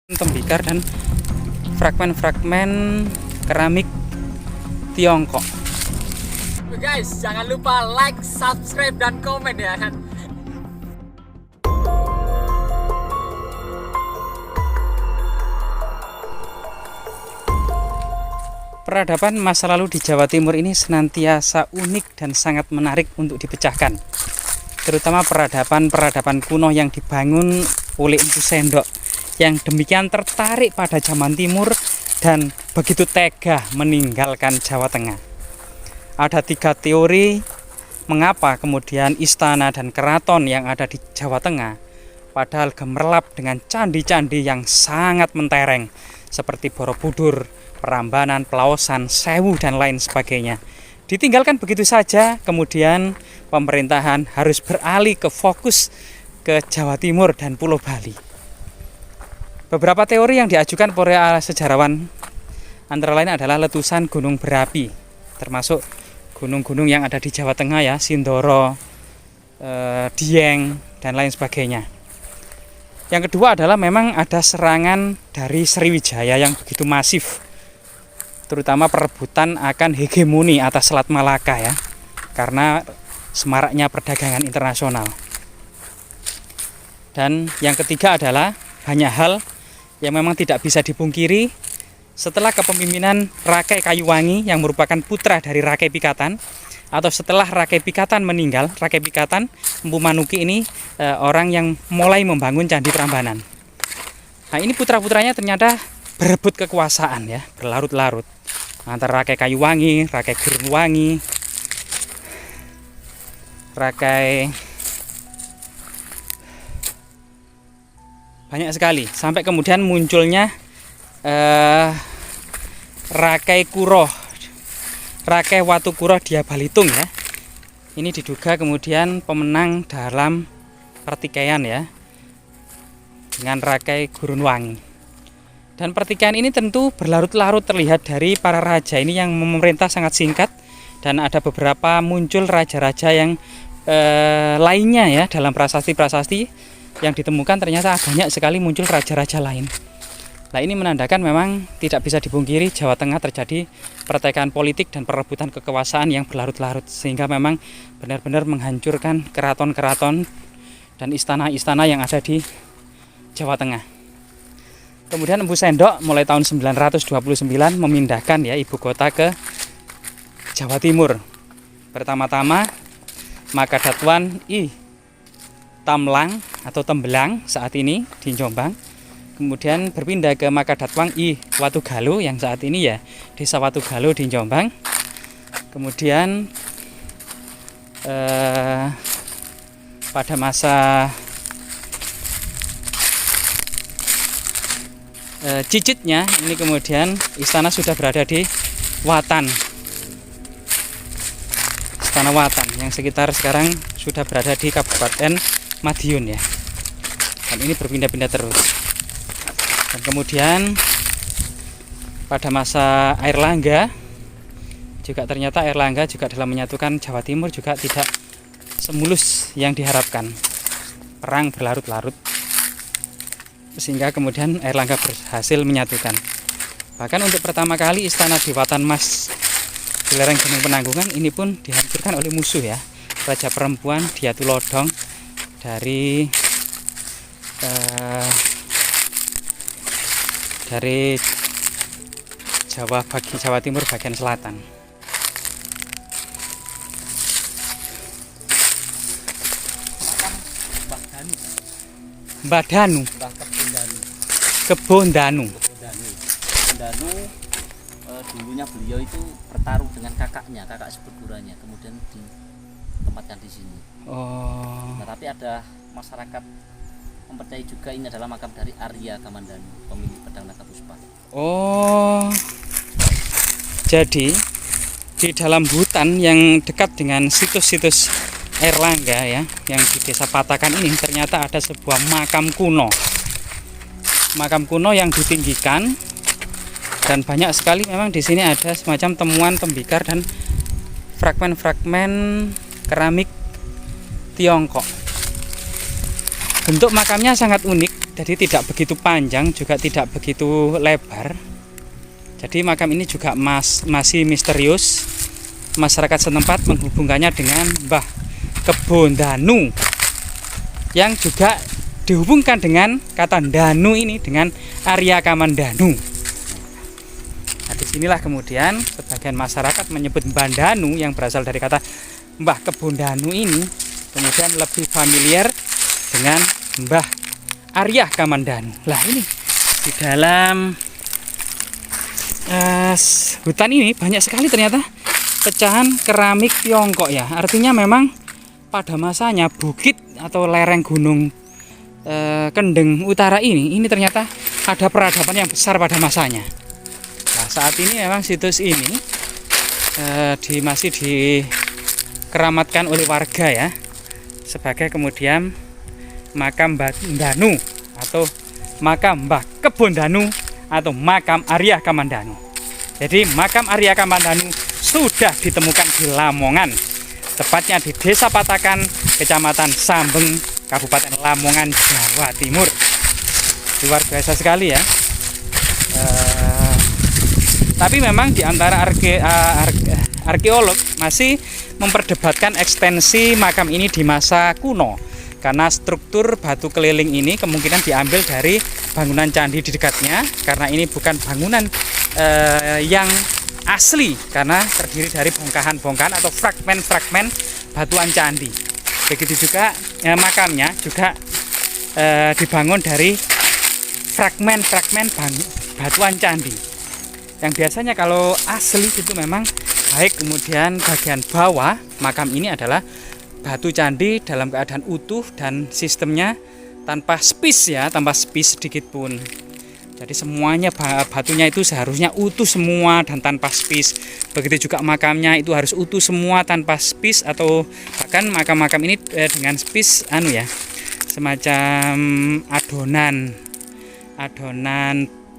tembikar dan fragmen-fragmen keramik Tiongkok. Guys, jangan lupa like, subscribe, dan komen ya kan. Peradaban masa lalu di Jawa Timur ini senantiasa unik dan sangat menarik untuk dipecahkan. Terutama peradaban kuno yang dibangun oleh Empu Sendok yang demikian tertarik pada zaman timur dan begitu tega meninggalkan Jawa Tengah. Ada 3 teori mengapa kemudian istana dan keraton yang ada di Jawa Tengah padahal gemerlap dengan candi-candi yang sangat mentereng seperti Borobudur, Prambanan, Pelaosan, Sewu, dan lain sebagainya ditinggalkan begitu saja. Kemudian pemerintahan harus beralih ke fokus ke Jawa Timur dan Pulau Bali. Beberapa teori yang diajukan oleh sejarawan antara lain adalah letusan gunung berapi, termasuk gunung-gunung yang ada di Jawa Tengah ya, Sindoro, Dieng, dan lain sebagainya. Yang kedua adalah memang ada serangan dari Sriwijaya yang begitu masif, terutama perebutan akan hegemoni atas Selat Malaka ya, karena semaraknya perdagangan internasional. Dan yang ketiga adalah banyak hal yang memang tidak bisa dipungkiri setelah kepemimpinan Rakai Kayuwangi yang merupakan putra dari Rakai Pikatan, atau setelah Rakai Pikatan meninggal. Rakai Pikatan, Empu Manuki ini orang yang mulai membangun Candi Prambanan. Nah, ini putra-putranya ternyata berebut kekuasaan ya, berlarut-larut antara Rakai Kayuwangi, Rakai Gurunwangi, Rakai, banyak sekali, sampai kemudian munculnya Rakai Kuro, Rakai Watukuro Dia Balitung ya. Ini diduga kemudian pemenang dalam pertikaian ya dengan Rakai Gurunwangi. Dan pertikaian ini tentu berlarut-larut terlihat dari para raja ini yang memerintah sangat singkat, dan ada beberapa muncul raja-raja yang lainnya ya dalam prasasti-prasasti yang ditemukan. Ternyata banyak sekali muncul raja-raja lain. Nah, ini menandakan memang tidak bisa dipungkiri Jawa Tengah terjadi pertikaian politik dan perebutan kekuasaan yang berlarut-larut, sehingga memang benar-benar menghancurkan keraton-keraton dan istana-istana yang ada di Jawa Tengah. Kemudian Empu Sendok mulai tahun 929 memindahkan ya ibu kota ke Jawa Timur. Pertama-tama Makadatuan I Tamlang atau Tembelang saat ini di Jombang. Kemudian berpindah ke Makadatuan I Watugalo yang saat ini ya Desa Watugalo di Jombang. Kemudian pada masa cicitnya ini kemudian istana sudah berada di Watan, Istana Watan yang sekitar sekarang sudah berada di Kabupaten Madiun ya. Dan ini berpindah-pindah terus. Dan kemudian pada masa Airlangga juga ternyata Airlangga juga dalam menyatukan Jawa Timur juga tidak semulus yang diharapkan. Perang berlarut-larut sehingga kemudian Airlangga berhasil menyatukan. Bahkan untuk pertama kali istana di Watan Mas di lereng Gunung Penanggungan ini pun dihancurkan oleh musuh ya, raja perempuan Diatulodong dari Jawa Timur bagian selatan. Mbah Danu, Kebon Danu. Dulunya beliau itu bertarung dengan kakak seperguranya, kemudian ditempatkan di sini. Oh. Nah, tapi ada masyarakat mempercayai juga ini adalah makam dari Arya Kamandanu, pemilik pedang naga puspa. Oh. Jadi di dalam hutan yang dekat dengan situs-situs Airlangga ya, yang di Desa Patakan ini ternyata ada sebuah makam kuno. Makam kuno yang ditinggikan, dan banyak sekali memang di sini ada semacam temuan tembikar dan fragmen-fragmen keramik Tiongkok. Bentuk makamnya sangat unik jadi tidak begitu panjang juga tidak begitu lebar. Jadi makam ini juga masih misterius. Masyarakat setempat menghubungkannya dengan Mbah Kebon Danu, yang juga dihubungkan dengan kata Danu ini dengan Arya Kamandanu. Nah, disinilah kemudian sebagian masyarakat menyebut Mbah Danu yang berasal dari kata Mbah Kebon Danu ini kemudian lebih familiar dengan Mbah Arya Kamandanu. Lah ini di dalam hutan ini banyak sekali ternyata pecahan keramik Tiongkok ya. Artinya memang pada masanya bukit atau lereng gunung Kendeng Utara ini ternyata ada peradaban yang besar pada masanya. Nah, saat ini memang situs ini masih dikeramatkan oleh warga ya, sebagai kemudian makam Mbah Danu atau makam Mbah Kebon Danu atau makam Arya Kamandanu. Jadi makam Arya Kamandanu sudah ditemukan di Lamongan, tepatnya di Desa Patakan, Kecamatan Sambeng, Kabupaten Lamongan, Jawa Timur. Luar biasa sekali ya. Tapi memang di antara arkeolog masih memperdebatkan ekstensi makam ini di masa kuno, karena struktur batu keliling ini kemungkinan diambil dari bangunan candi di dekatnya, karena ini bukan bangunan yang asli karena terdiri dari bongkahan-bongkahan atau fragmen-fragmen batuan candi. Begitu juga makamnya juga dibangun dari fragmen-fragmen batuan candi, yang biasanya kalau asli itu memang baik kemudian bagian bawah makam ini adalah batu candi dalam keadaan utuh dan sistemnya tanpa spis ya, tanpa spis sedikit pun. Jadi semuanya batunya itu seharusnya utuh semua dan tanpa spis. Begitu juga makamnya itu harus utuh semua tanpa spis, atau bahkan makam-makam ini dengan spis semacam adonan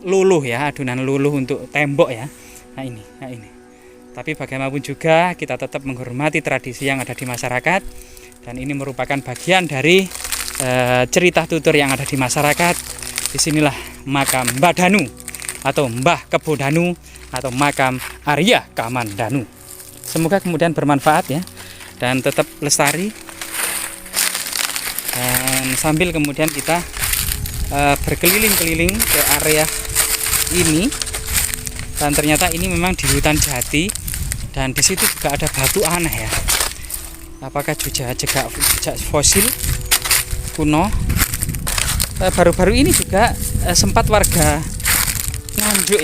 luluh ya, adonan luluh untuk tembok ya. Nah ini. Tapi bagaimanapun juga kita tetap menghormati tradisi yang ada di masyarakat, dan ini merupakan bagian dari cerita tutur yang ada di masyarakat. Disinilah makam Mbah Danu atau Mbah Kebon Danu atau makam Arya Kamandanu. Semoga kemudian bermanfaat ya, dan tetap lestari. Dan sambil kemudian kita berkeliling-keliling ke area ini, dan ternyata ini memang di hutan jati, dan di situ juga ada batu aneh ya. Apakah jejak fosil kuno? Baru-baru ini juga sempat warga Nganjuk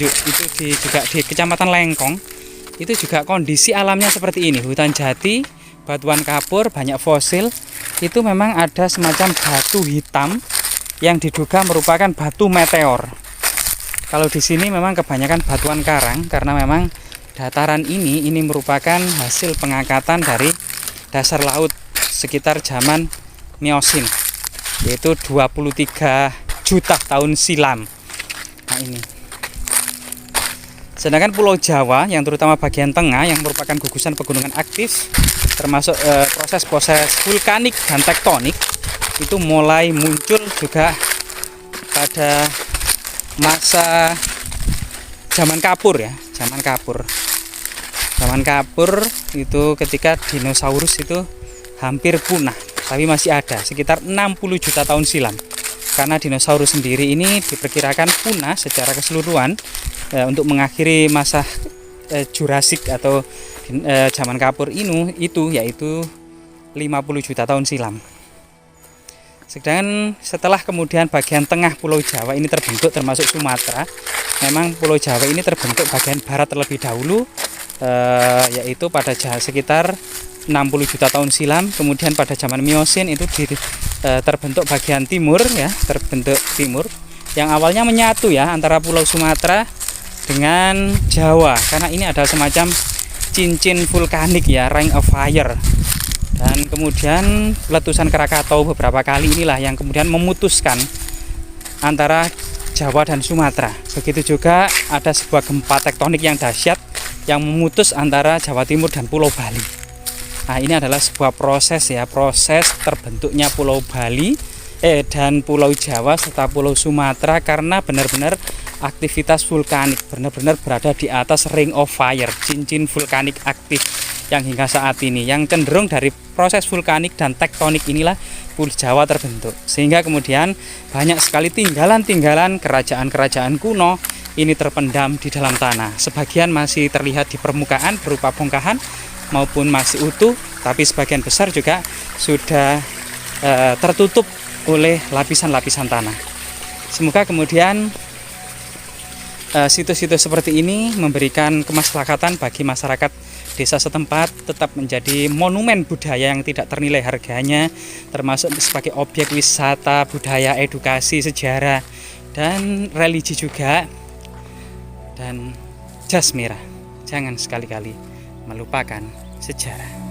itu juga di Kecamatan Lengkong, itu juga kondisi alamnya seperti ini, hutan jati, batuan kapur, banyak fosil. Itu memang ada semacam batu hitam yang diduga merupakan batu meteor. Kalau di sini memang kebanyakan batuan karang, karena memang dataran ini merupakan hasil pengangkatan dari dasar laut sekitar zaman Miosin, yaitu 23 juta tahun silam. Nah ini. Sedangkan Pulau Jawa yang terutama bagian tengah yang merupakan gugusan pegunungan aktif, termasuk proses-proses vulkanik dan tektonik, itu mulai muncul juga pada masa zaman kapur ya, zaman kapur itu ketika dinosaurus itu hampir punah, tapi masih ada sekitar 60 juta tahun silam. Karena dinosaurus sendiri ini diperkirakan punah secara keseluruhan untuk mengakhiri masa Jurassik atau zaman kapur itu yaitu 50 juta tahun silam. Sedangkan setelah kemudian bagian tengah Pulau Jawa ini terbentuk, termasuk Sumatera, memang Pulau Jawa ini terbentuk bagian barat terlebih dahulu, yaitu pada sekitar 60 juta tahun silam. Kemudian pada zaman Miosin itu terbentuk bagian timur ya, terbentuk timur yang awalnya menyatu ya antara Pulau Sumatera dengan Jawa, karena ini ada semacam cincin vulkanik ya, ring of fire. Dan kemudian letusan Krakatau beberapa kali inilah yang kemudian memutuskan antara Jawa dan Sumatera. Begitu juga ada sebuah gempa tektonik yang dahsyat yang memutus antara Jawa Timur dan Pulau Bali. Nah, ini adalah sebuah proses ya, proses terbentuknya Pulau Bali dan Pulau Jawa serta Pulau Sumatera, karena benar-benar aktivitas vulkanik, benar-benar berada di atas ring of fire, cincin vulkanik aktif yang hingga saat ini, yang cenderung dari proses vulkanik dan tektonik inilah Pulau Jawa terbentuk, sehingga kemudian banyak sekali tinggalan-tinggalan kerajaan-kerajaan kuno ini terpendam di dalam tanah. Sebagian masih terlihat di permukaan berupa bongkahan maupun masih utuh, tapi sebagian besar juga sudah tertutup oleh lapisan-lapisan tanah. Semoga kemudian situs-situs seperti ini memberikan kemaslahatan bagi masyarakat desa setempat, tetap menjadi monumen budaya yang tidak ternilai harganya, termasuk sebagai objek wisata, budaya, edukasi, sejarah, dan religi juga. Dan jas merah, jangan sekali-kali melupakan sejarah.